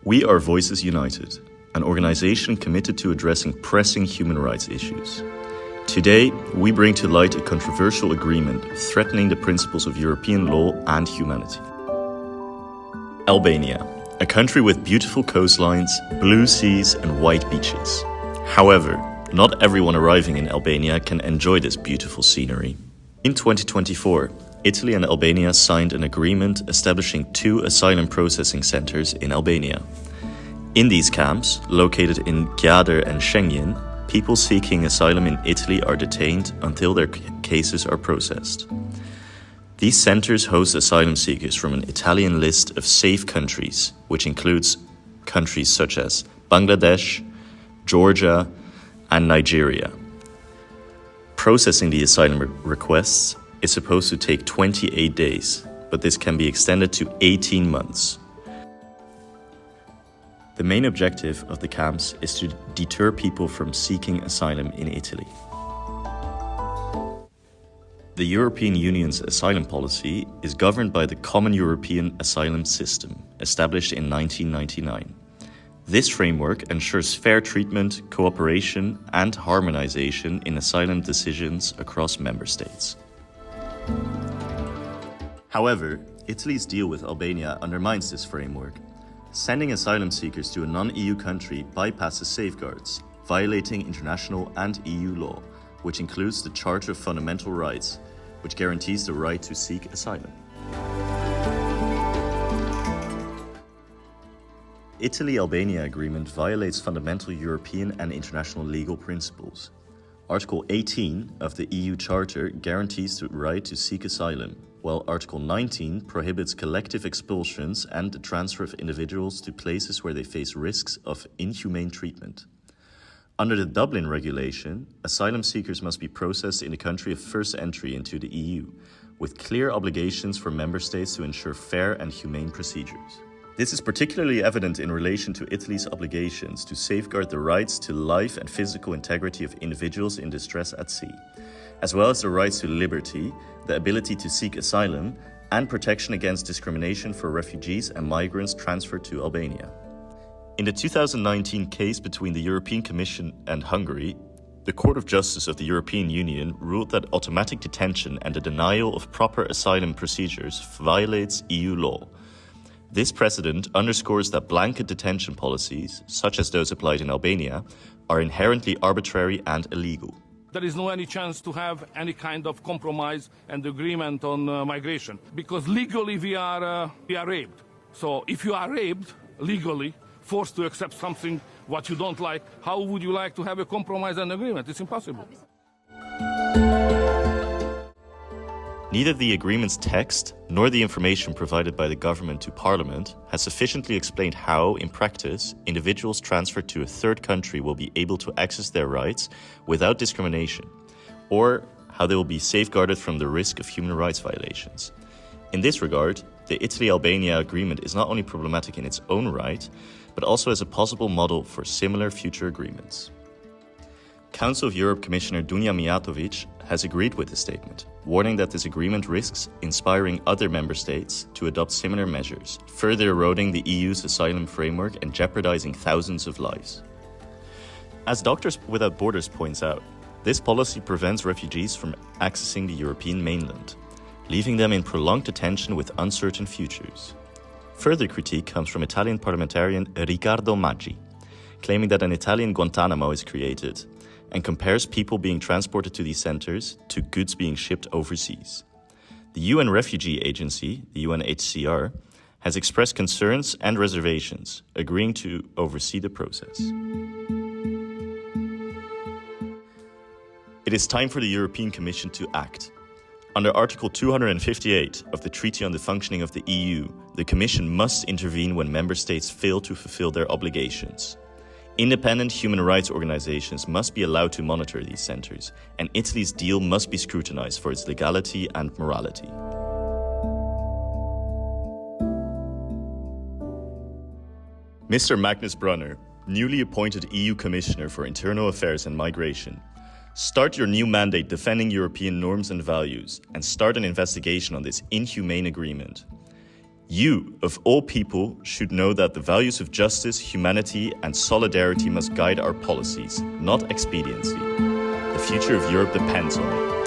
We are Voices United, an organization committed to addressing pressing human rights issues. Today, we bring to light a controversial agreement threatening the principles of European law and humanity. Albania, a country with beautiful coastlines, blue seas and white beaches. However, not everyone arriving in Albania can enjoy this beautiful scenery. In 2024, Italy and Albania signed an agreement establishing 2 asylum processing centers in Albania. In these camps, located in Gjader and Schengen, people seeking asylum in Italy are detained until their cases are processed. These centers host asylum seekers from an Italian list of safe countries, which includes countries such as Bangladesh, Georgia, and Nigeria. Processing the asylum requests is supposed to take 28 days, but this can be extended to 18 months. The main objective of the camps is to deter people from seeking asylum in Italy. The European Union's asylum policy is governed by the Common European Asylum System, established in 1999. This framework ensures fair treatment, cooperation, and harmonization in asylum decisions across member states. However, Italy's deal with Albania undermines this framework. Sending asylum seekers to a non-EU country bypasses safeguards, violating international and EU law, which includes the Charter of Fundamental Rights, which guarantees the right to seek asylum. Italy-Albania agreement violates fundamental European and international legal principles. Article 18 of the EU Charter guarantees the right to seek asylum, while Article 19 prohibits collective expulsions and the transfer of individuals to places where they face risks of inhumane treatment. Under the Dublin regulation, asylum seekers must be processed in the country of first entry into the EU, with clear obligations for member states to ensure fair and humane procedures. This is particularly evident in relation to Italy's obligations to safeguard the rights to life and physical integrity of individuals in distress at sea, as well as the rights to liberty, the ability to seek asylum, and protection against discrimination for refugees and migrants transferred to Albania. In the 2019 case between the European Commission and Hungary, the Court of Justice of the European Union ruled that automatic detention and the denial of proper asylum procedures violates EU law. This precedent underscores that blanket detention policies, such as those applied in Albania, are inherently arbitrary and illegal. There is no any chance to have any kind of compromise and agreement on migration, because legally we are raped. So if you are raped legally, forced to accept something what you don't like, how would you like to have a compromise and agreement? It's impossible. Neither the agreement's text nor the information provided by the government to Parliament has sufficiently explained how, in practice, individuals transferred to a third country will be able to access their rights without discrimination, or how they will be safeguarded from the risk of human rights violations. In this regard, the Italy-Albania agreement is not only problematic in its own right, but also as a possible model for similar future agreements. Council of Europe Commissioner Dunja Mijatovic has agreed with the statement, warning that this agreement risks inspiring other member states to adopt similar measures, further eroding the EU's asylum framework and jeopardizing thousands of lives. As Doctors Without Borders points out, this policy prevents refugees from accessing the European mainland, leaving them in prolonged detention with uncertain futures. Further critique comes from Italian parliamentarian Riccardo Maggi, claiming that an Italian Guantanamo is created, and compares people being transported to these centers to goods being shipped overseas. The UN Refugee Agency, the UNHCR, has expressed concerns and reservations, agreeing to oversee the process. It is time for the European Commission to act. Under Article 258 of the Treaty on the Functioning of the EU, the Commission must intervene when member states fail to fulfill their obligations. Independent human rights organizations must be allowed to monitor these centers, and Italy's deal must be scrutinized for its legality and morality. Mr. Magnus Brunner, newly appointed EU Commissioner for Internal Affairs and Migration, start your new mandate defending European norms and values, and start an investigation on this inhumane agreement. You, of all people, should know that the values of justice, humanity, and solidarity must guide our policies, not expediency. The future of Europe depends on it.